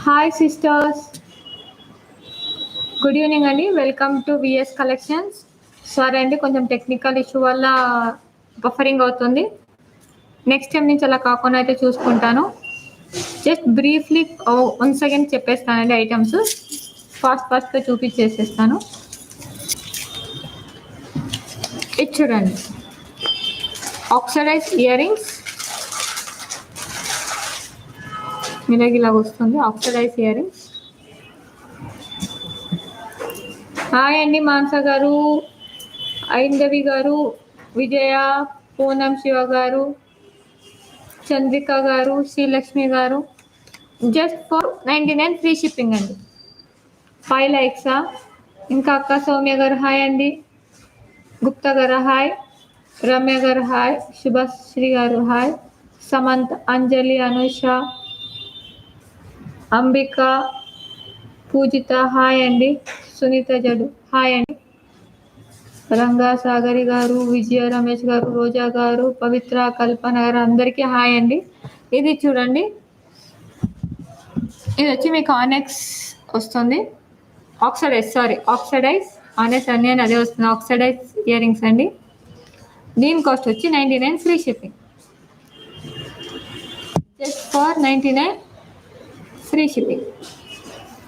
Hi sisters, good evening అండి. Welcome to VS collections. Sorry అండి, కొంచెం టెక్నికల్ ఇష్యూ వల్ల బఫరింగ్ అవుతుంది. నెక్స్ట్ టైం నుంచి అలా కాకుండా అయితే చూసుకుంటాను. జస్ట్ బ్రీఫ్లీ వన్స్ అగైన్ చెప్పేస్తానండి ఐటమ్స్. ఫాస్ట్గా చూపించేసేస్తాను. ఇది చూడండి, ఆక్సిడైజ్ ఇయర్ రింగ్స్. ఇలా వస్తుంది ఆక్సిడైజ్ ఇయర్ రింగ్స్. హాయ్ అండి మానస గారు, ఐందవి గారు, విజయ, పూనం శివ గారు, చంద్రిక గారు, శ్రీలక్ష్మి గారు. జస్ట్ ఫర్ 99 ఫ్రీ షిప్పింగ్ అండి. 5 లైక్సా? ఇంకా అక్క సౌమ్య గారు హాయ్ అండి, గుప్తా గారు హాయ్, రమ్య గారు హాయ్, శుభశ్రీ గారు హాయ్, సమంత్, అంజలి, అనుష, అంబిక, పూజిత హాయ్ అండి, సునీత జడు హాయ్ అండి, రంగా సాగరి గారు, విజయ రమేష్ గారు, రోజా గారు, పవిత్ర, కల్పన గారు, అందరికీ హాయ్ అండి. ఇది చూడండి, ఇది వచ్చి మీకు ఆనెక్స్ వస్తుంది. ఆక్సిడైజ్ ఆనెక్స్ అన్నీ అని అదే వస్తుంది. ఆక్సిడైజ్ ఇయర్ రింగ్స్ అండి. దీని కాస్ట్ వచ్చి 99 free shipping. Just for 99 free shipping.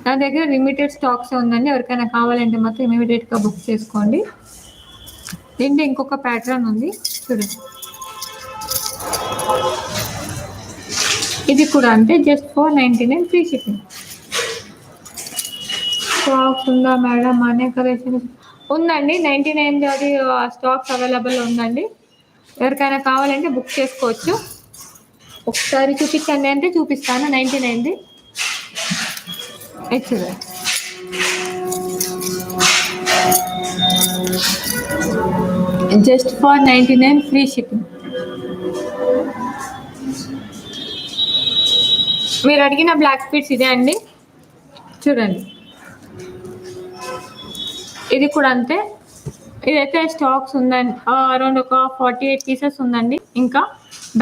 నా దగ్గర లిమిటెడ్ స్టాక్స్ ఉందండి. ఎవరికైనా కావాలంటే మాత్రం ఇమీడియట్గా బుక్ చేసుకోండి. దీంట్లో ఇంకొక ప్యాటర్న్ ఉంది చూడండి, ఇది కూడా అంతే. Just for 99 free shipping. Stocks ఉందా మేడం? అనే కలెక్షన్ ఉందండి. 99 అది స్టాక్స్ అవైలబుల్ ఉందండి. ఎవరికైనా కావాలంటే బుక్ చేసుకోవచ్చు. ఒకసారి చూపించండి అంటే చూపిస్తాను. 99ది చూడండి, జస్ట్ ఫర్ 99 ఫ్రీ షిప్పింగ్. మీరు అడిగిన బ్లాక్ స్పీడ్స్ ఇదే అండి. చూడండి, ఇది కూడా అంతే. ఇదైతే స్టాక్స్ ఉందండి, అరౌండ్ ఒక 48 పీసెస్ ఉందండి. ఇంకా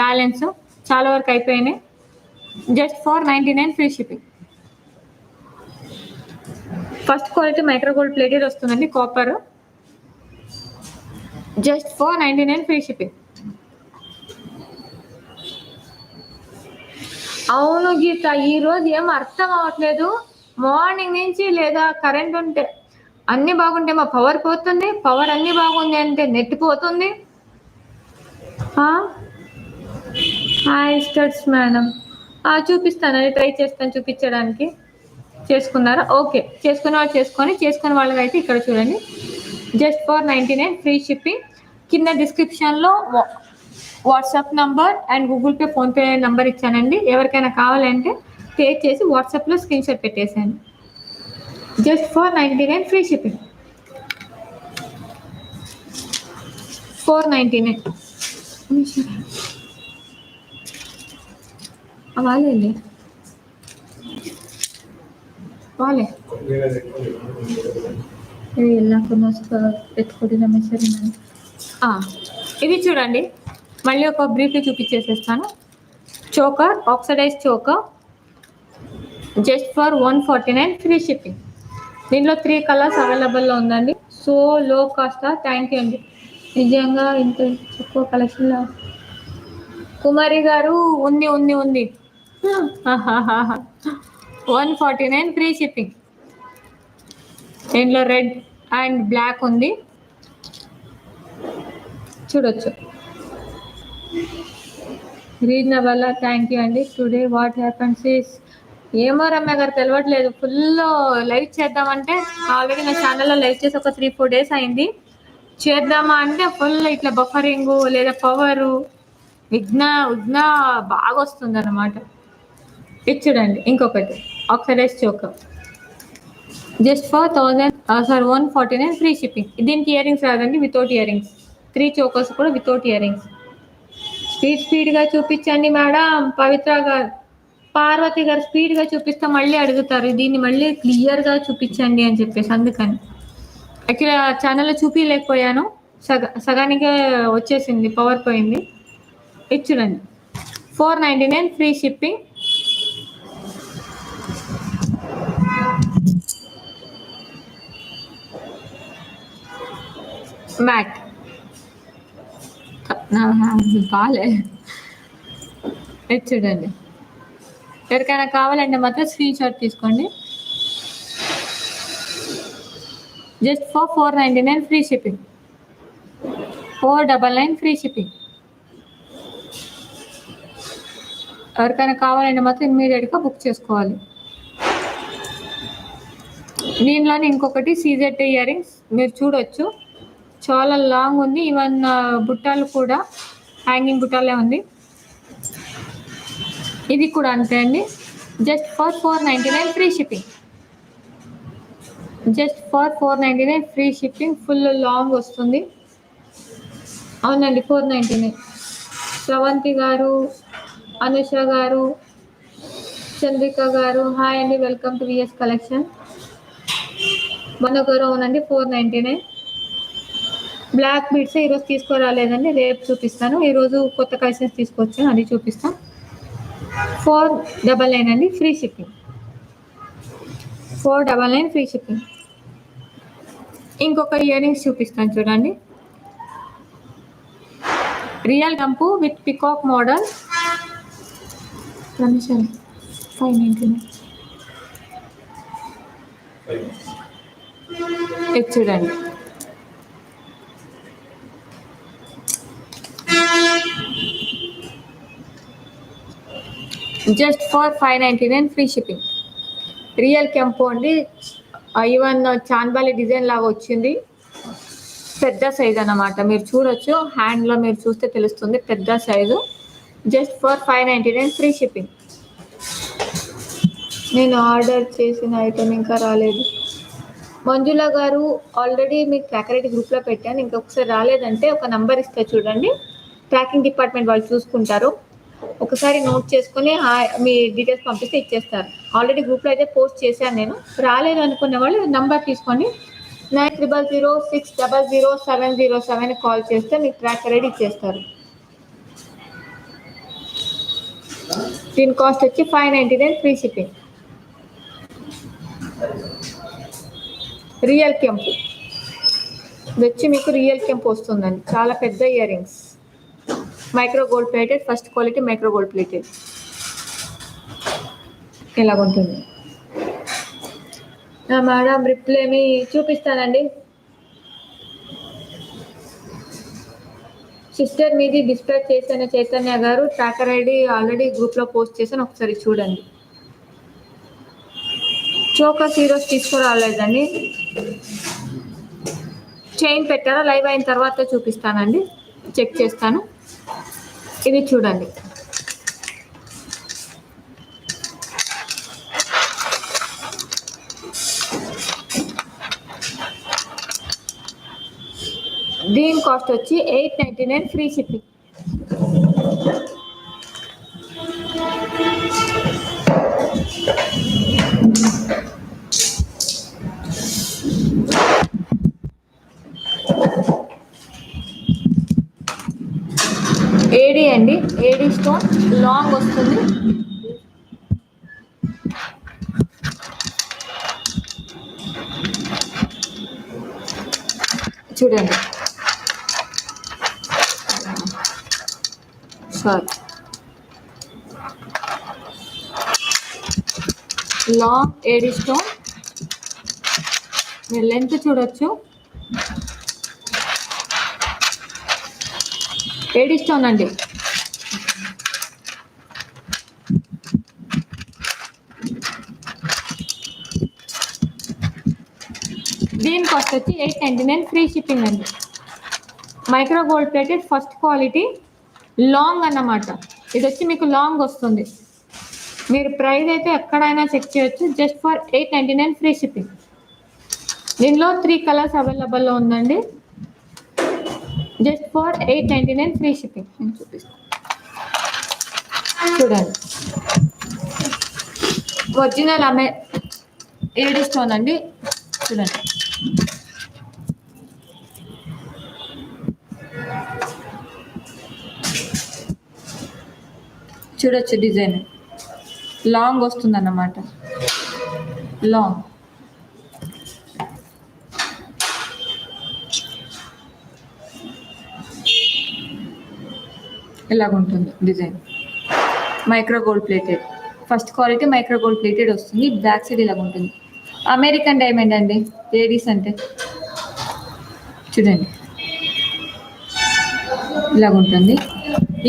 బ్యాలెన్స్ చాలా వరకు అయిపోయినాయి. Just for 99 free shipping. First quality micro gold plated వస్తుందండి, copper. Just for 99 free shipping. అవును గీత, ఈరోజు ఏం అర్థం అవ్వట్లేదు. మార్నింగ్ నుంచి లేదా కరెంట్ ఉంటే అన్నీ బాగుంటే మా పవర్ పోతుంది, పవర్ అన్నీ బాగుంది అంటే నెట్ పోతుంది. హాయ్ స్టడ్స్ మేడం, చూపిస్తానండి, ట్రై చేస్తాను చూపించడానికి. చేసుకున్నారా? ఓకే, చేసుకున్న వాళ్ళు చేసుకుని వాళ్ళకైతే ఇక్కడ చూడండి, జస్ట్ ఫర్ 99 ఫ్రీ షిప్పింగ్. కింద డిస్క్రిప్షన్లో WhatsApp number and Google Pay, PhonePe number ఇచ్చానండి. ఎవరికైనా కావాలంటే పే చేసి వాట్సాప్లో స్క్రీన్ షాట్ పెట్టేసాను. Just for 99 free shipping. 499. వాళ్ళే ఇది చూడండి, మళ్ళీ ఒక బ్రీఫ్లీ చూపించేసేస్తాను. Choker, oxidised choker, just for 149 free shipping. దీంట్లో 3 కలర్స్ అవైలబుల్లో ఉందండి. సో లో కాస్ట్. థ్యాంక్ యూ అండి, నిజంగా ఇంత తక్కువ కలెక్షన్లో. కుమారి గారు ఉంది 149 ఫ్రీ షిప్పింగ్. దీంట్లో రెడ్ అండ్ బ్లాక్ ఉంది, చూడొచ్చు. రీజనబుల్. థ్యాంక్ యూ అండి. టుడే వాట్ హ్యాపన్స్ ఇస్, ఏమో రమ్య గారు తెలియట్లేదు. ఫుల్ లైవ్ చేద్దామంటే ఆల్రెడీ నా ఛానల్లో లైవ్ చేసి ఒక 3-4 డేస్ అయింది. చేద్దామా అంటే ఫుల్ ఇట్లా బఫరింగు లేదా పవరు విఘ్న బాగా వస్తుంది అన్నమాట. ఇది చూడండి, ఇంకొకటి oxidise choker, just for 149 free shipping. దీనికి ఇయర్ రింగ్స్ రాదండి, వితౌట్ ఇయర్ రింగ్స్. 3 చోకర్స్ కూడా వితౌట్ ఇయర్ రింగ్స్. స్పీడ్గా చూపించండి మేడం. పవిత్ర గారు, పార్వతి గారు స్పీడ్గా చూపిస్తే మళ్ళీ అడుగుతారు, దీన్ని మళ్ళీ క్లియర్గా చూపించండి అని చెప్పేసి. అందుకని యాక్చువల్లీ ఛానల్లో చూపించలేకపోయాను, సగానికే వచ్చేసింది, పవర్ పోయింది. ఇది చూడండి 499 ఫ్రీ షిప్పింగ్. మ్యాట్ బాలే. ఇది చూడండి, ఎవరికైనా కావాలంటే మాత్రం స్క్రీన్ షాట్ తీసుకోండి. Just for 499 free shipping. 499 free shipping. ఎవరికైనా కావాలంటే మాత్రం ఇమ్మీడియట్గా బుక్ చేసుకోవాలి. దీనిలోనే ఇంకొకటి సీజెడ్ ఇయర్ రింగ్స్ మీరు చూడొచ్చు, చాలా లాంగ్ ఉంది. ఈవెన్ బుట్టాలు కూడా హ్యాంగింగ్ బుట్టాలే ఉంది. ఇది కూడా అంతే అండి, just for 499 free shipping. Just for 499 free shipping. Full long వస్తుంది. అవునండి 499. శ్రవంతి గారు, అనుష గారు, చంద్రిక గారు హాయ్ అండి, వెల్కమ్ టు విఎస్ కలెక్షన్. మనగారు అవునండి 499. బ్లాక్ బీడ్స్ ఈరోజు తీసుకురాలేదండి, రేపు చూపిస్తాను. ఈరోజు కొత్త కలెక్షన్స్ తీసుకొచ్చాను, అది చూపిస్తాను. 499 అండి ఫ్రీ షిప్పింగ్. 499 free shipping. ఇంకొక ఇయర్ రింగ్స్ చూపిస్తాను చూడండి, రియల్ గంపు విత్ పికాక్ మోడల్. 599. ఇది చూడండి, just for 599 free shipping. Real కెంపు అండి, ఈవెన్ చాన్బాలి డిజైన్ లాగా వచ్చింది. పెద్ద సైజ్ అన్నమాట, మీరు చూడొచ్చు, హ్యాండ్లో మీరు చూస్తే తెలుస్తుంది పెద్ద size. Just for 599 free shipping. నేను ఆర్డర్ చేసిన ఐటమ్ ఇంకా రాలేదు. మంజుల గారు ఆల్రెడీ మీకు ట్రాకర్ గ్రూప్లో పెట్టాను, ఇంకొకసారి రాలేదంటే ఒక నంబర్ ఇస్తే చూడండి, ట్రాకింగ్ డిపార్ట్మెంట్ వాళ్ళు చూసుకుంటారు. ఒకసారి నోట్ చేసుకుని మీ డీటెయిల్స్ పంపిస్తే ఇచ్చేస్తారు. ఆల్రెడీ గ్రూప్లో అయితే పోస్ట్ చేశాను నేను. రాలేదు అనుకున్న వాళ్ళు నంబర్ తీసుకోండి, 9006000707 కాల్ చేస్తే మీకు ట్రాకర్ ఐడి ఇచ్చేస్తారు. దీని కాస్ట్ వచ్చి 599 ఫ్రీ షిప్పింగ్. రియల్ కెంపు ఇది వచ్చి మీకు రియల్ కెంపు వస్తుందండి, చాలా పెద్ద earrings. Micro gold plated, first quality micro gold plated. ఎలాగుంటుంది మేడం? రిప్లై మీ చూపిస్తానండి. సిస్టర్ మీది డిస్పాచ్ చేశాను చైతన్య గారు, ట్రాకర్ ఐడి ఆల్రెడీ గ్రూప్లో పోస్ట్ చేశాను, ఒకసారి చూడండి. చోకర్స్ ఈరోజు తీసుకురాలేదండి, చైన్ పెట్టారా? లైవ్ అయిన తర్వాత చూపిస్తానండి, చెక్ చేస్తాను. ఇది చూడండి, దీని కాస్ట్ వచ్చి 899 ఫ్రీ షిప్పింగ్. ఏడి అండి, ఏడి స్టోన్ లాంగ్ వస్తుంది. చూడండి, సారీ లాంగ్ ఏడి స్టోన్, మీరు లెంత్ చూడొచ్చు. ఏడి స్టోన్ అండి, దీని కాస్ట్ వచ్చి 899 ఫ్రీ షిప్పింగ్ అండి. Micro gold plated, first quality, long అన్నమాట. ఇది వచ్చి మీకు లాంగ్ వస్తుంది. మీరు ప్రైస్ అయితే ఎక్కడైనా చెక్ చేయొచ్చు. Just for 899 free shipping. దీనిలో 3 కలర్స్ అవైలబుల్లో ఉందండి. Just for 899 free shipping. నేను చూపిస్తాను చూడండి, ఒరిజినల్ ఏడి స్టోన్ అండి. చూడండి, చూడొచ్చు డిజైన్ లాంగ్ వస్తుంది అన్నమాట. లాంగ్ ఇలాగుంటుంది design. Micro gold plated, first quality micro gold plated వస్తుంది. బ్యాక్ సైడ్ ఇలాగ ఉంటుంది. అమెరికన్ డైమండ్ అండి లేడీస్ అంటే. చూడండి ఇలాగ ఉంటుంది.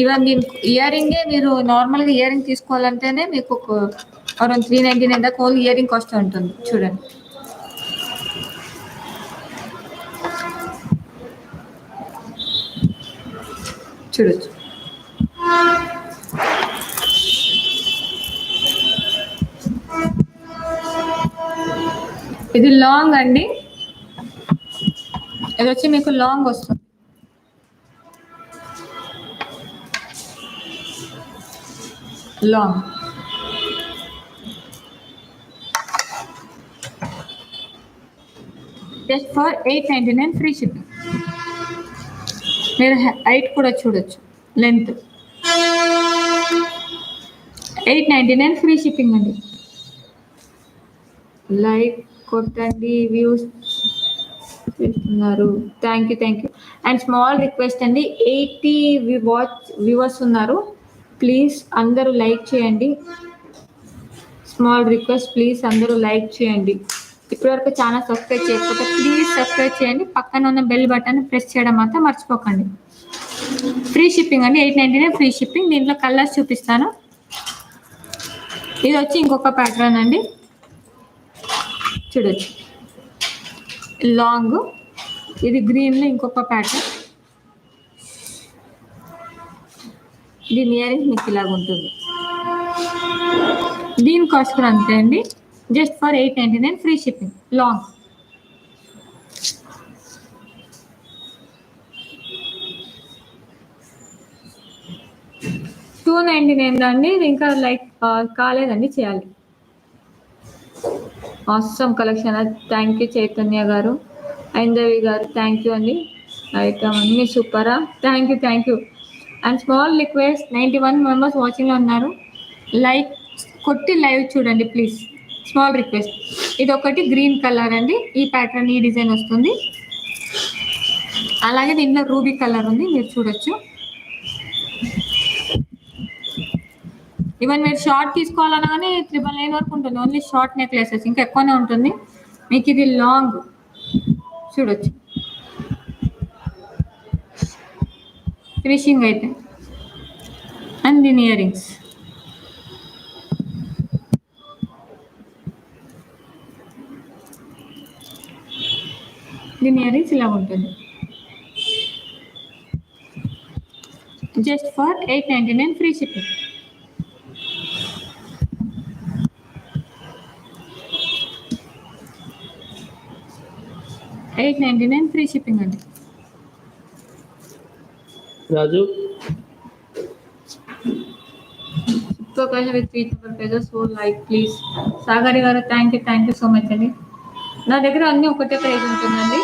ఈవెన్ దీని ఇయర్ రింగే మీరు నార్మల్గా ఇయర్ రింగ్ తీసుకోవాలంటేనే మీకు ఒక అరౌండ్ 399 దాకా ఓన్లీ ఇయర్ రింగ్ కాస్ట్ ఉంటుంది. చూడండి చూడొచ్చు. ఇది లాంగ్ అండి, ఇది వచ్చి మీకు లాంగ్ వస్తుంది. Long just for 899 free shipping. మీరు హైట్ కూడా చూడొచ్చు, లెంత్ 899 ఫ్రీ షిప్పింగ్ అండి. లైక్ కొట్టండి, వ్యూస్ చేస్తున్నారు. Thank you. And small request అండి, 80 వ్యూవర్స్ ఉన్నారు. ప్లీజ్ అందరూ లైక్ చేయండి. స్మాల్ రిక్వెస్ట్, ప్లీజ్ అందరూ లైక్ చేయండి. ఇప్పటివరకు ఛానల్ సబ్స్క్రైబ్ చేయకపోతే ప్లీజ్ సబ్స్క్రైబ్ చేయండి. పక్కన ఉన్న బెల్ బటన్ ప్రెస్ చేయడం మాత్రం మర్చిపోకండి. ఫ్రీ షిప్పింగ్ అండి, 899 ఫ్రీ షిప్పింగ్. దీంట్లో కలర్స్ చూపిస్తాను. ఇది వచ్చి ఇంకొక ప్యాటర్న్ అండి, చూడొచ్చు లాంగ్. ఇది గ్రీన్లో ఇంకొక ప్యాటర్న్. దీని ఇయర్ రింగ్ మీకు ఇలాగ ఉంటుంది. దీని కాస్ట్ కూడా అంతే అండి, just for 899 free shipping. Long $299 అండి. ఇది ఇంకా లైక్ కాలేదండి, చేయాలి. Awesome collection. Thank you Chaitanya గారు, ఐందవి గారు, థ్యాంక్ యూ అండి. ఐటమ్ అన్ని సూపరా, thank you. And small request, 91 members వాచింగ్లో ఉన్నారు. లైక్ కొట్టి లైవ్ చూడండి ప్లీజ్. Small request. ఇది ఒకటి గ్రీన్ కలర్ అండి, ఈ ప్యాటర్న్ ఈ డిజైన్ వస్తుంది. అలాగే దీంట్లో రూబీ కలర్ ఉంది, మీరు చూడొచ్చు. ఈవెన్ మీరు షార్ట్ తీసుకోవాలన్నా కానీ 999 వరకు ఉంటుంది. ఓన్లీ షార్ట్ నెక్లెసెస్ ఇంకా ఎక్కువనే ఉంటుంది. మీకు ఇది లాంగ్ చూడొచ్చు, ఫినిషింగ్ అయితే. అండ్ దీని ఇయర్ రింగ్స్ ఇలా ఉంటుంది. Just for 899 free shipping. $899 free shipping అండి. రాజు సో లైక్ ప్లీజ్. సాగరి గారు థ్యాంక్ యూ సో మచ్ అండి. నా దగ్గర అన్నీ ఒకటే ప్రైస్ ఉంటుందండి.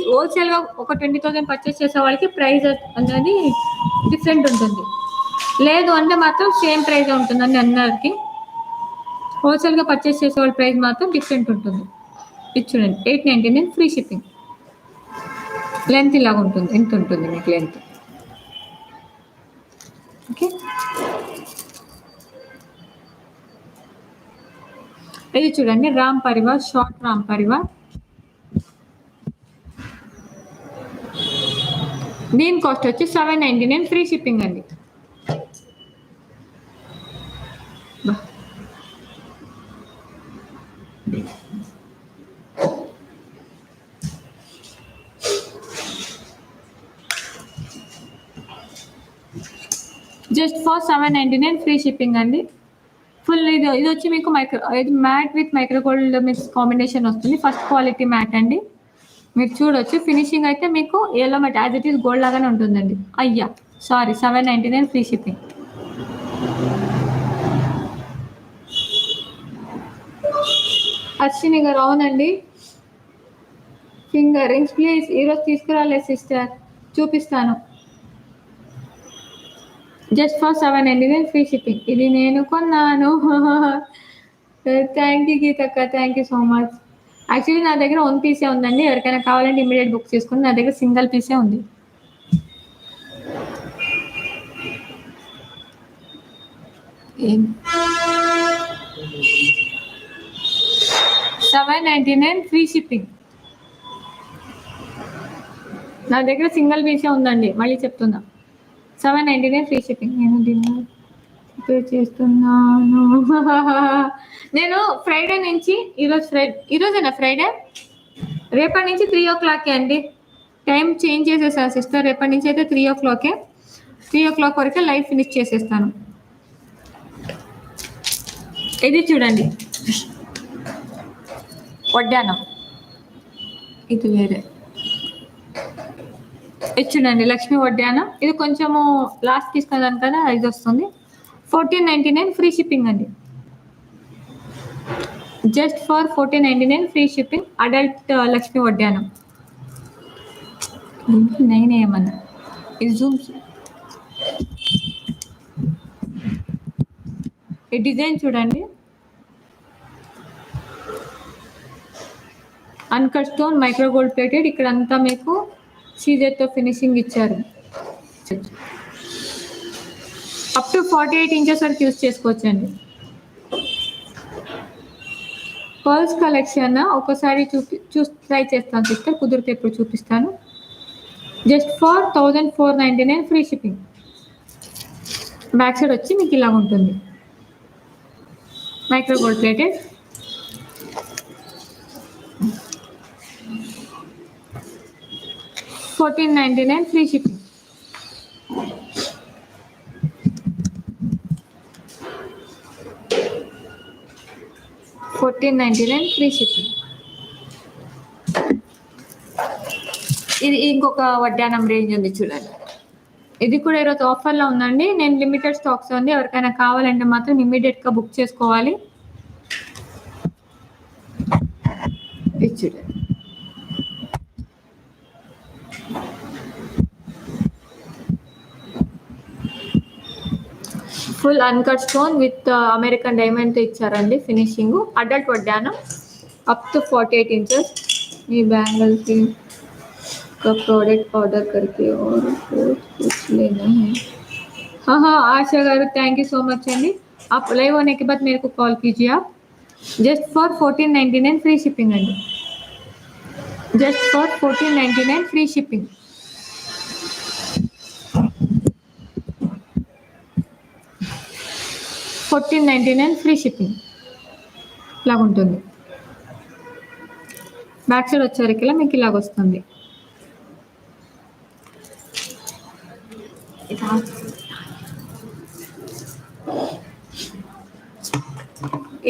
హోల్సేల్గా ఒక 20,000 పర్చేస్ చేసే వాళ్ళకి ప్రైస్ అనేది డిఫరెంట్ ఉంటుంది. లేదు అంటే మాత్రం సేమ్ ప్రైజ్ ఉంటుందండి అందరికి. హోల్సేల్గా పర్చేస్ చేసే వాళ్ళ ప్రైస్ మాత్రం డిఫరెంట్ ఉంటుంది. ఇది చూడండి, 899 ఫ్రీ షిప్పింగ్. లెంత్ ఇలాగ ఉంటుంది, ఎంత ఉంటుంది మీకు లెంత్. ఓకే, ఇది చూడండి రామ్ పరివార్, షార్ట్ రామ్ పరివార్. దీని కాస్ట్ వచ్చి 799 ఫ్రీ షిప్పింగ్ అండి. జస్ట్ ఫర్ 799 ఫ్రీ షిప్పింగ్ అండి. ఫుల్ ఇది వచ్చి మీకు ఇది matte with micro gold mix combination వస్తుంది. ఫస్ట్ క్వాలిటీ మ్యాట్ అండి, మీరు చూడొచ్చు. ఫినిషింగ్ అయితే మీకు yellow matte as it is gold లాగానే ఉంటుందండి. అయ్యా సారీ, 799 ఫ్రీ షిప్పింగ్. అశ్విని గారు అవునండి. ఫింగర్ రింగ్స్ ప్లీజ్ ఈరోజు తీసుకురాలేదు సిస్టర్, చూపిస్తాను. Just for 799 free shipping. ఇది నేను కొన్నాను. థ్యాంక్ యూ గీతక్క, thank you so much. Actually నా దగ్గర వన్ పీసే ఉందండి, ఎవరికైనా కావాలంటే ఇమీడియట్ బుక్ చేసుకోండి. నా దగ్గర సింగిల్ పీసే ఉంది. ఏం 799 ఫ్రీ షిప్పింగ్. నా దగ్గర సింగిల్ పీసే ఉందండి, మళ్ళీ చెప్తున్నా. 799 ఫ్రీ షిప్పింగ్. నేను డిన్నర్ ప్రిపేర్ చేస్తున్నాను. నేను ఫ్రైడే నుంచి ఈరోజేనా ఫ్రైడే? రేపటి నుంచి 3 o'clock అండి. టైం చేంజ్ చేసేసాను సిస్టర్. రేపటి నుంచి అయితే 3 o'clock. 3 o'clock వరకే లైవ్ ఫినిష్ చేసేస్తాను. ఇది చూడండి వడ్డానం, ఇది వేరే. ఇది చూడండి లక్ష్మీ వడ్డానం. ఇది కొంచెము లాస్ట్ తీసుకున్నాను కదా, ఇది వస్తుంది. 1499 ఫ్రీ షిప్పింగ్ అండి. Just for 1499 free shipping. Adult Lakshmi వడ్డానం. 9 ఏమన్నా ఇది జూమ్. ఈ డిజైన్ చూడండి, uncut stone micro gold plated. ఇక్కడ అంతా మీకు సీజర్తో ఫినిషింగ్ ఇచ్చారు. అప్ టు 48 inches వరకు యూజ్ చేసుకోవచ్చండి. పర్ల్స్ కలెక్షన్ ఒకసారి ట్రై చేస్తాను సిస్టర్, కుదిరితే ఇప్పుడు చూపిస్తాను. Just for 1499 free shipping. Back side వచ్చి మీకు ఇలా ఉంటుంది, micro gold plated. $1499 free shipping. $1499 free shipping. ఇది ఇంకొక వడ్డానం రేంజ్ ఉంది చూడండి. ఇది కూడా ఈరోజు ఆఫర్లో ఉందండి. నేను లిమిటెడ్ స్టాక్స్ ఉంది, ఎవరికైనా కావాలంటే మాత్రం ఇమ్మీడియట్గా బుక్ చేసుకోవాలి. ఇది చూడండి, full uncut stone with American diamond ఇచ్చారండి ఫినిషింగ్. అడల్ట్ వడ్డానం అప్ టు 48 inches. ఈ बैंगल्स का प्रोडक्ट ऑर्डर करके और कुछ लेना है. हाँ हाँ आशा गारू, थैंक यू सो मच अंडी. आप लाइव होने के बाद मेरे को कॉल कीजिए आप. जस्ट फॉर 1499 फ्री शिपिंग अंडी. Just for 1499 free shipping. $1499 free shipping ఇలాగ ఉంటుంది. బ్యాక్ సైడ్ వచ్చేసరికి ఇలా మీకు ఇలాగ వస్తుంది.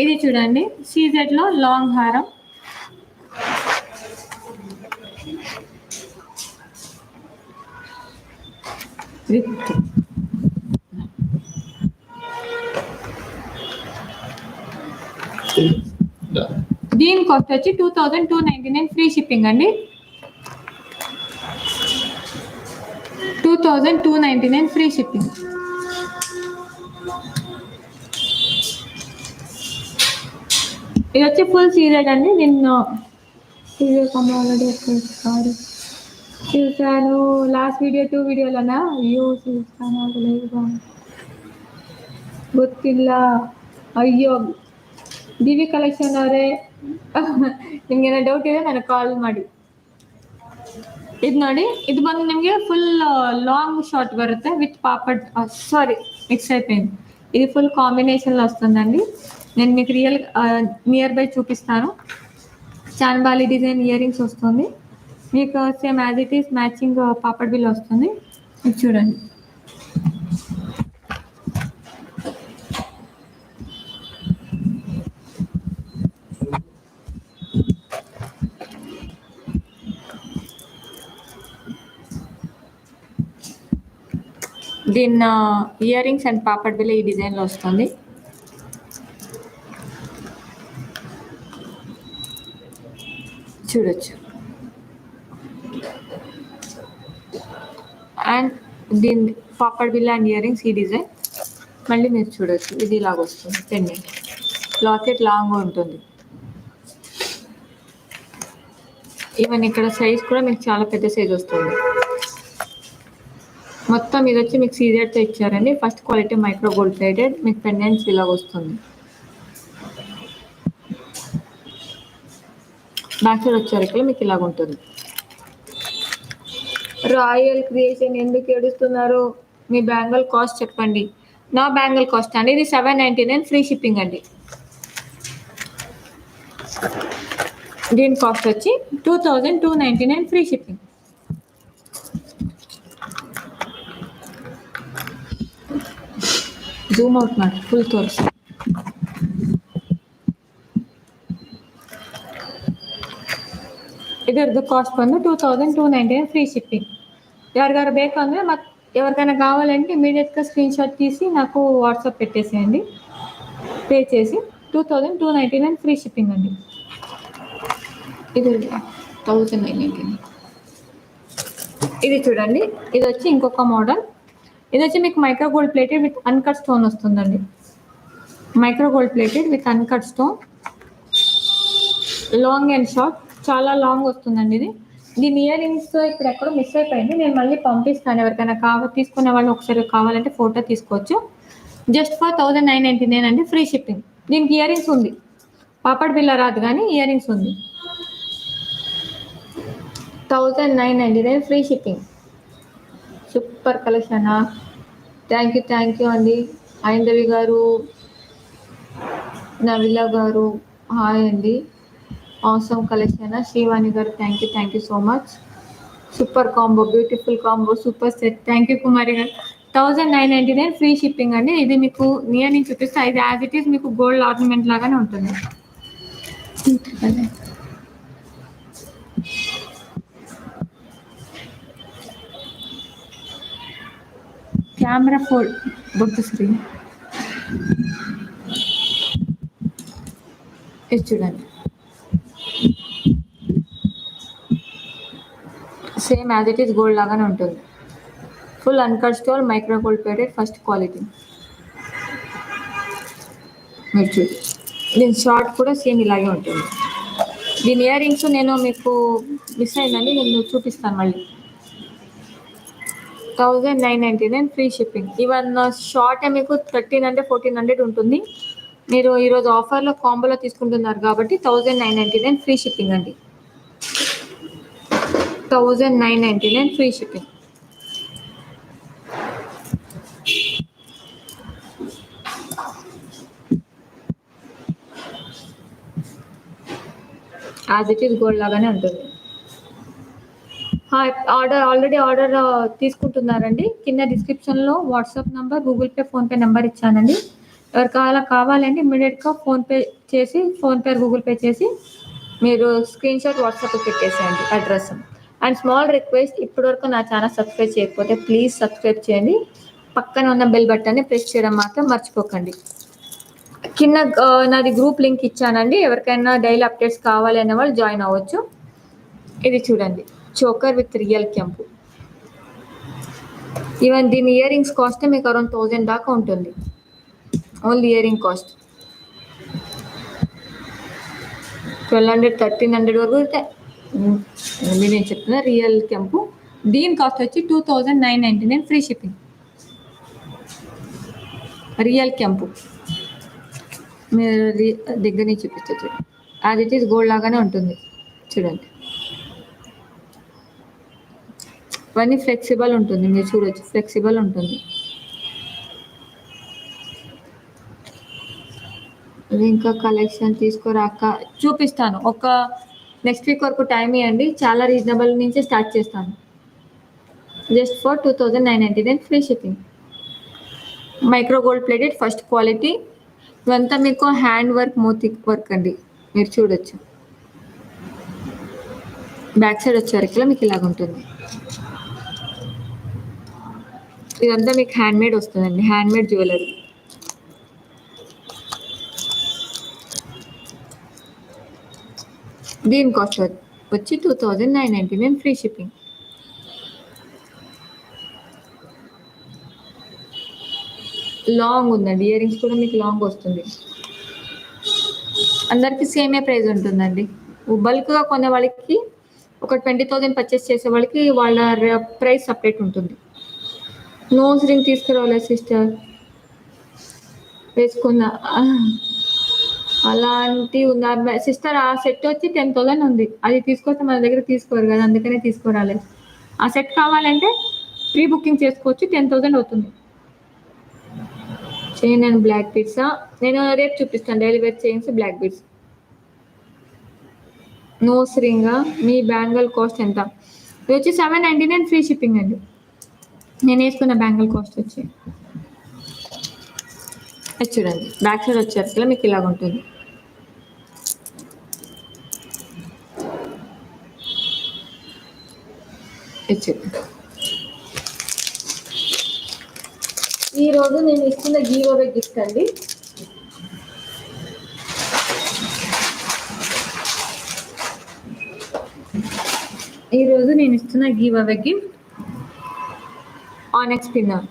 ఇది చూడండి సీజెడ్లో లాంగ్ హారం. దీని కాస్ట్ వచ్చి 2299 ఫ్రీ షిప్పింగ్ అండి. 2299 ఫ్రీ షిప్పింగ్. ఇది వచ్చి ఫుల్ సీజెడ్ అండి. నిన్ను ఆల్రెడీ ఒకసారి చూసాను, లాస్ట్ వీడియో 2 వీడియోలనా. అయ్యో చూసాను, ಗೊತ್ತಿಲ್ಲ. ಅಯ್ಯೋ ದಿವಿ ಕಲೆಕ್ಷನ್ ಅವರೇ, ನಿಮ್ಗೇನೋ ಡೌಟ್ ಇದೆ ನನಗೆ ಕಾಲ್ ಮಾಡಿ. ಇದು ನೋಡಿ, ಇದು ಬಂದು ನಿಮಗೆ ಫುಲ್ లాంగ్ షార్ట్ బರುತ್ತೆ విత్ పాపడ్. సారీ మిక్స్ అయిపోయింది. ఇది ఫుల్ కాంబినేషన్లో వస్తుందండి. నేను మీకు రియల్ నియర్ బై చూపిస్తాను. చాన్బాలి డిజైన్ ఇయర్ రింగ్స్ వస్తుంది మీకు. Same as it is matching papad bill వస్తుంది. ఇది చూడండి. దీని ear rings and papad bill ఈ డిజైన్లో వస్తుంది. చూడొచ్చు. అండ్ దీని పాపడ్ బిల్ల అండ్ ఇయర్ రింగ్స్ ఈ డిజైన్. మళ్ళీ మీరు చూడొచ్చు, ఇది ఇలాగ వస్తుంది పెండెంట్. లాకెట్ లాంగ్ ఉంటుంది. ఈవెన్ ఇక్కడ సైజ్ కూడా మీకు చాలా పెద్ద సైజ్ వస్తుంది. మొత్తం ఇది వచ్చి మీకు సీజర్తో ఇచ్చారండి. First quality micro gold plated. మీకు పెండెంట్స్ ఇలాగ వస్తుంది. బ్యాక్ సైడ్ వచ్చేసరికి మీకు ఇలాగ ఉంటుంది. రాయల్ క్రియేషన్ ఎందుకు ఏడుస్తున్నారు? మీ బ్యాంగిల్ కాస్ట్ చెప్పండి. నా బ్యాంగిల్ కాస్ట్ అండి ఇది 799 ఫ్రీ షిప్పింగ్ అండి. దీని కాస్ట్ వచ్చి 2299 ఫ్రీ షిప్పింగ్. జూమ్ అవుట్ ಮಾಡಿ ಫುಲ್ ತೋರಿಸಿ. ಇದರದ್ದು ಕಾಸ್ಟ್ ಬಂದು 2299 ఫ్రీ షిప్పింగ్. ఎవరికైనా ಬೇಕಂದ್ರೆ ಮತ್ತೆ ఎవరికైనా కావాలంటే ఇమీడియట్గా స్క్రీన్ షాట్ తీసి నాకు వాట్సాప్ పెట్టేసేయండి. పే చేసి 2299 ఫ్రీ షిప్పింగ్ అండి. ఇది 1999. ఇది చూడండి, ఇది వచ్చి ఇంకొక మోడల్. ఇది వచ్చి మీకు micro gold plated with uncut stone వస్తుందండి. Micro gold plated with uncut stone, long and short, చాలా లాంగ్ వస్తుందండి ఇది. దీని ఇయర్ రింగ్స్ ఇక్కడ ఎక్కడో మిస్ అయిపోయింది, నేను మళ్ళీ పంపిస్తాను. ఎవరికైనా తీసుకునే వాళ్ళు ఒకసారి కావాలంటే ఫోటో తీసుకోవచ్చు. జస్ట్ ఫర్ 1999 అండి ఫ్రీ షిప్పింగ్. దీనికి ఇయర్ రింగ్స్ ఉంది, పాపడ్ బిల్ల రాదు కానీ ఇయర్ రింగ్స్ ఉంది. 1999 ఫ్రీ షిప్పింగ్. సూపర్ కలెక్షనా? థ్యాంక్ యూ అండి. ఐందవి గారు, నవిల గారు హాయ్ అండి. Awesome collection. శ్రీవాణి గారు thank you so much. Super combo, beautiful combo, super set. Thank you Kumari గారు. 1999 ఫ్రీ షిప్పింగ్ అండి. ఇది మీకు నియర్ నుంచి చూపిస్తే ఇది యాజ్ ఇట్ ఈస్ మీకు గోల్డ్ ఆర్నమెంట్ లాగానే ఉంటుంది. కెమెరా ఫోల్డ్ బొట్టు శ్రీ ఇది చూడండి, same as it is gold లాగానే ఉంటుంది. Full uncut stone, micro gold plated, first quality. మీరు చూడండి, దీని షార్ట్ కూడా సేమ్ ఇలాగే ఉంటుంది. దీని ఇయర్ రింగ్స్ నేను మీకు మిస్ అయిందండి, నేను చూపిస్తాను మళ్ళీ. 1999 ఫ్రీ షిప్పింగ్. ఈవెన్ షార్ట్ మీకు 1300 1400 ఉంటుంది. మీరు ఈరోజు ఆఫర్లో కాంబోలో తీసుకుంటున్నారు కాబట్టి 1999 ఫ్రీ షిప్పింగ్ అండి. 1999 free shipping. As it is gold లాగానే ఉంటుంది. ఆల్రెడీ ఆర్డర్ తీసుకుంటున్నారండి. కింద డిస్క్రిప్షన్లో WhatsApp number, Google Pay, PhonePe number ఇచ్చానండి. ఎవరికైనా కావాలంటే ఇమీడియట్గా ఫోన్పే చేసి, ఫోన్పే గూగుల్ పే చేసి మీరు స్క్రీన్ షాట్ వాట్సాప్ పెట్టేసేయండి అడ్రస్. అండ్ స్మాల్ రిక్వెస్ట్, ఇప్పటివరకు నా ఛానల్ సబ్స్క్రైబ్ చేయకపోతే ప్లీజ్ సబ్స్క్రైబ్ చేయండి. పక్కన ఉన్న బెల్ బటన్ని ప్రెస్ చేయడం మాత్రం మర్చిపోకండి. కింద నాది గ్రూప్ లింక్ ఇచ్చానండి. ఎవరికైనా డైలీ అప్డేట్స్ కావాలి అనే వాళ్ళు జాయిన్ అవ్వచ్చు. ఇది చూడండి, చోకర్ విత్ రియల్ కెంపు. ఈవెన్ దీని ఇయర్ రింగ్స్ కాస్ట్ మీకు అరౌండ్ 1000 దాకా ఉంటుంది. ఓన్లీ ఇయర్ రింగ్ కాస్ట్ 1200 1300 వరకు అయితే నేను చెప్తున్నా. రియల్ కెంపు. దీని కాస్ట్ వచ్చి 2999 ఫ్రీ షిప్పింగ్. రియల్ కెంపు మీరు దగ్గర నుంచి చూపిస్తే చూడండి, యాజ్ ఇట్ ఈస్ గోల్డ్ లాగానే ఉంటుంది. చూడండి, ఇవన్నీ ఫ్లెక్సిబుల్ ఉంటుంది, మీరు చూడొచ్చు ఫ్లెక్సిబుల్ ఉంటుంది. ఇంకా కలెక్షన్ తీసుకురాక చూపిస్తాను. ఒక నెక్స్ట్ వీక్ వరకు టైం ఇవ్వండి, చాలా రీజనబుల్ నుంచి స్టార్ట్ చేస్తాను. Just for 2999 free shipping. Micro gold plated, first quality. ఇవంతా మీకు హ్యాండ్ వర్క్, మోతీ వర్క్ అండి, మీరు చూడొచ్చు. బ్యాక్ సైడ్ వచ్చేవరకు మీకు ఇలాగ ఉంటుంది. ఇదంతా మీకు హ్యాండ్ మేడ్ వస్తుందండి, హ్యాండ్ మేడ్ జ్యువెలరీ. దీని కాస్ట్ వచ్చి 2999 ఫ్రీ షిప్పింగ్. లాంగ్ ఉందండి, ఇయర్ రింగ్స్ కూడా మీకు లాంగ్ వస్తుంది. అందరికి సేమే ప్రైస్ ఉంటుందండి. బల్క్గా కొనే వాళ్ళకి ఒక 20,000 పర్చేస్ చేసే వాళ్ళకి వాళ్ళ ప్రైస్ సపరేట్ ఉంటుంది. నోస్ రింగ్ తీసుకురావాలి సిస్టర్, వేసుకున్నా అలాంటి ఉందా సిస్టర్? ఆ సెట్ వచ్చి 10,000 ఉంది. అది తీసుకొస్తే మన దగ్గర తీసుకోరు కదా, అందుకనే తీసుకురాలేదు. ఆ సెట్ కావాలంటే ప్రీ బుకింగ్ చేసుకోవచ్చు, 10,000 అవుతుంది. చైన్ అండ్ బ్లాక్ బీడ్స్ నేను రేపు చూపిస్తాను. Daily wear chains black beads. Nose ring మీ బ్యాంగిల్ కాస్ట్ ఎంత? ఇది వచ్చి 799 ఫ్రీ షిప్పింగ్ అండి. నేను వేసుకున్న బ్యాంగిల్ కాస్ట్ వచ్చి చూడండి, బ్యాక్ సైడ్ వచ్చేసరికి మీకు ఇలాగ ఉంటుంది. ఈరోజు నేను ఇస్తున్న గివ్ అవే గిఫ్ట్ అండి. ఈరోజు నేను ఇస్తున్న గివ్ అవే గిఫ్ట్ ఆనెక్స్ పిన్నర్.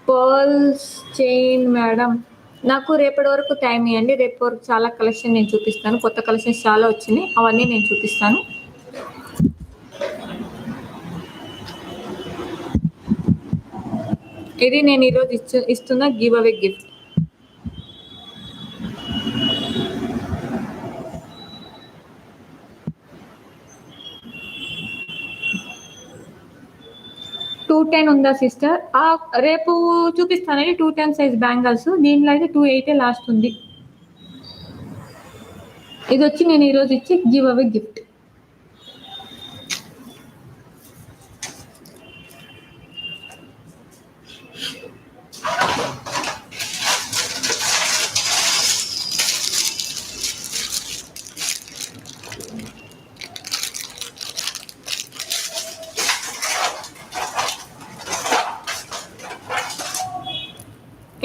పర్ల్స్ చైన్ మేడం, నాకు రేపటి వరకు టైం ఇవ్వండి. రేపు వరకు చాలా కలెక్షన్ నేను చూపిస్తాను. కొత్త కలెక్షన్స్ చాలా వచ్చినాయి, అవన్నీ నేను చూపిస్తాను. ఇది నేను ఈరోజు ఇస్తున్న గివ్ అవే గిఫ్ట్. టూ 10 ఉందా సిస్టర్? రేపు చూపిస్తానండి. 210 సైజ్ బ్యాంగిల్స్, దీనిలో అయితే 280 లాస్ట్ ఉంది. ఇది వచ్చి నేను ఈరోజు ఇచ్చి గివ్ అవే గిఫ్ట్.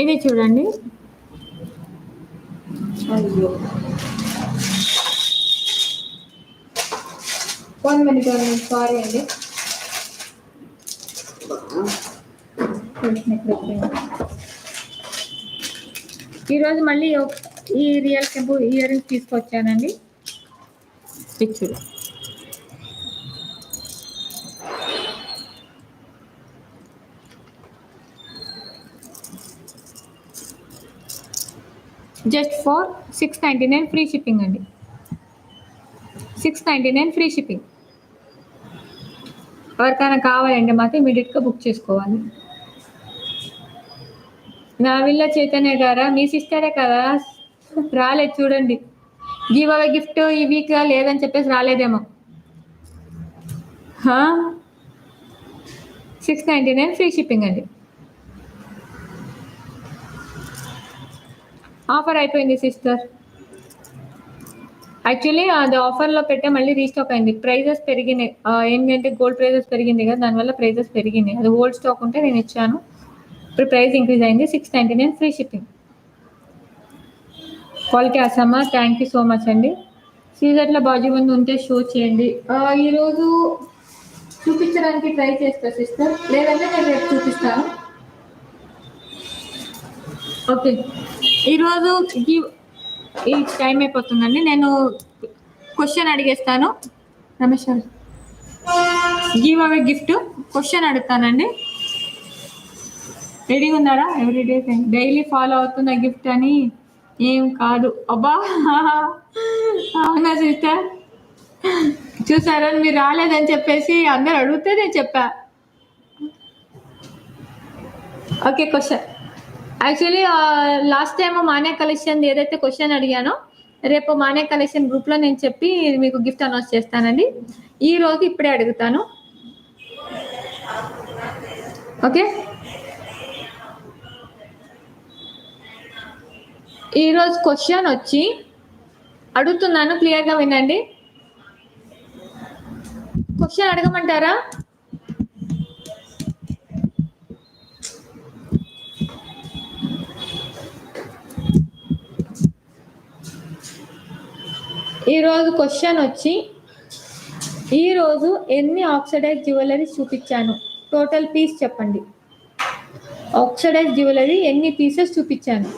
ఇది చూడండి. అయ్యో 1 minute సారీ అండి. ఈరోజు మళ్ళీ ఈ రియల్ కెంపు ఇయర్ రింగ్స్ తీసుకొచ్చానండి. Picture just for 699 free shipping అండి. 699 ఫ్రీ షిప్పింగ్. ఎవరికైనా కావాలంటే మాత్రం ఇమీడియట్గా బుక్ చేసుకోవాలి. నా విల్ల చైతన్య గారా, మీ సిస్టరే కదా, రాలేదు చూడండి. గివ్ అవే గిఫ్ట్ ఈ వీక్ లేదని చెప్పేసి రాలేదేమో. 699 ఫ్రీ షిప్పింగ్ అండి. ఆఫర్ అయిపోయింది సిస్టర్. యాక్చువల్లీ అది ఆఫర్లో పెట్టే మళ్ళీ రీస్టాక్ అయింది. ప్రైజెస్ పెరిగినాయి. ఏంటంటే గోల్డ్ ప్రైజెస్ పెరిగింది కదా, దానివల్ల ప్రైజెస్ పెరిగినాయి. అది ఓల్డ్ స్టాక్ ఉంటే నేను ఇచ్చాను, ఇప్పుడు ప్రైస్ ఇంక్రీజ్ అయింది. 699 ఫ్రీ షిప్పింగ్. క్వాలిటీ అసమా, థ్యాంక్ యూ సో మచ్ అండి. సీజర్లో బాజీ ముందు ఉంటే షో చేయండి. ఈరోజు చూపించడానికి ట్రై చేస్తా సిస్టర్, లేదంటే నేను రేపు చూపిస్తాను. ఓకే, ఈరోజు ఈ టైం అయిపోతుందండి. నేను క్వశ్చన్ అడిగేస్తాను. రమేష్ గారు, గివ్ అవే గిఫ్ట్ క్వశ్చన్ అడుగుతానండి. రెడీగా ఉన్నారా? ఎవ్రీడే డైలీ ఫాలో అవుతున్న గిఫ్ట్ అని ఏం కాదు. అబ్బా అవునా సిస్టర్? చూసారా, మీరు రాలేదని చెప్పేసి అందరు అడిగితే నేను చెప్పా. Okay, question actually last time మానే కలెక్షన్ ఏదైతే క్వశ్చన్ అడిగానో, రేపు మానే కలెక్షన్ గ్రూప్లో నేను చెప్పి మీకు గిఫ్ట్ అనౌన్స్ చేస్తానండి. ఈరోజు ఇప్పుడే అడుగుతాను. ఓకే, ఈరోజు క్వశ్చన్ వచ్చి అడుగుతున్నాను, క్లియర్గా వినండి. క్వశ్చన్ అడగమంటారా? ఈరోజు క్వశ్చన్ వచ్చి ఈరోజు ఎన్ని ఆక్సిడైజ్ జ్యువెలరీస్ చూపించాను? టోటల్ పీస్ చెప్పండి. ఆక్సిడైజ్ జ్యువెలరీ ఎన్ని పీసెస్ చూపించాను?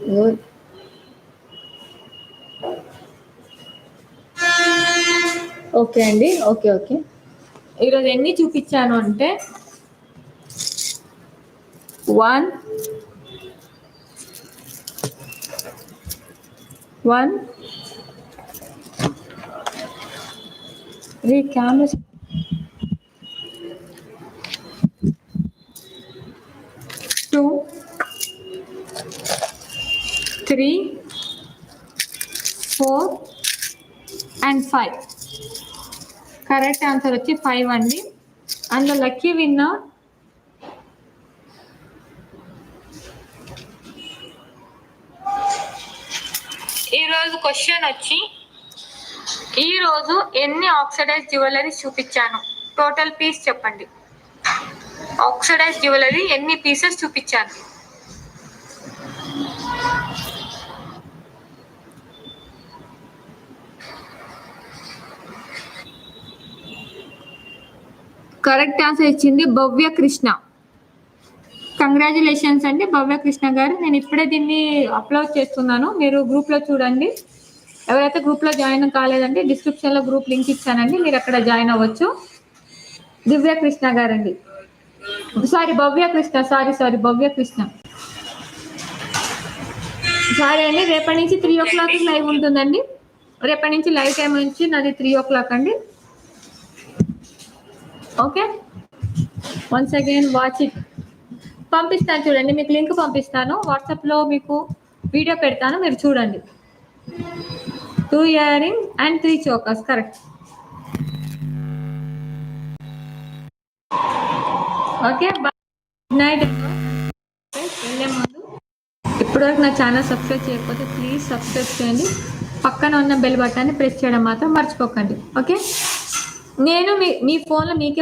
గుడ్. ఓకే అండి, ఓకే. ఈరోజు ఎన్ని చూపించాను అంటే 1 కెమెరా 2 3 4 and 5. కరెక్ట్ ఆన్సర్ వచ్చి 5 అండి. అందులో లక్కీ విన్నర్ ఈరోజు క్వశ్చన్ వచ్చి ఈరోజు ఎన్ని ఆక్సిడైజ్ జ్యువెలరీస్ చూపించాను? టోటల్ పీస్ చెప్పండి. ఆక్సిడైజ్ జ్యువెలరీ ఎన్ని పీసెస్ చూపించాను? కరెక్ట్ ఆన్సర్ ఇచ్చింది భవ్య కృష్ణ. కంగ్రాచులేషన్స్ అండి భవ్య కృష్ణ గారు. నేను ఇప్పుడే దీన్ని అప్లోడ్ చేస్తున్నాను, మీరు గ్రూప్లో చూడండి. ఎవరైతే గ్రూప్లో జాయిన్ కాలేదండి, డిస్క్రిప్షన్లో గ్రూప్ లింక్ ఇచ్చానండి, మీరు అక్కడ జాయిన్ అవ్వచ్చు. దివ్య కృష్ణ గారండి, సారీ భవ్య కృష్ణ, సారీ భవ్య కృష్ణ. సారీ అండి, రేపటి నుంచి 3 o'clock లైవ్ ఉంటుందండి. రేపటి నుంచి లైవ్ టైం నుంచి నాది 3 o'clock అండి. Okay, once again watch it. పంపిస్తాను చూడండి, మీకు లింక్ పంపిస్తాను, వాట్సాప్లో మీకు వీడియో పెడతాను, మీరు చూడండి. 2 earring and 3 chokers correct. Okay, good night. వెళ్ళే ముందు ఇప్పటివరకు నా ఛానల్ సబ్స్క్రైబ్ చేయకపోతే ప్లీజ్ సబ్స్క్రైబ్ చేయండి. పక్కన ఉన్న బెల్ బటన్ని ప్రెస్ చేయడం మాత్రం మర్చిపోకండి. ఓకే, నేను మీ ఫోన్లో మీకే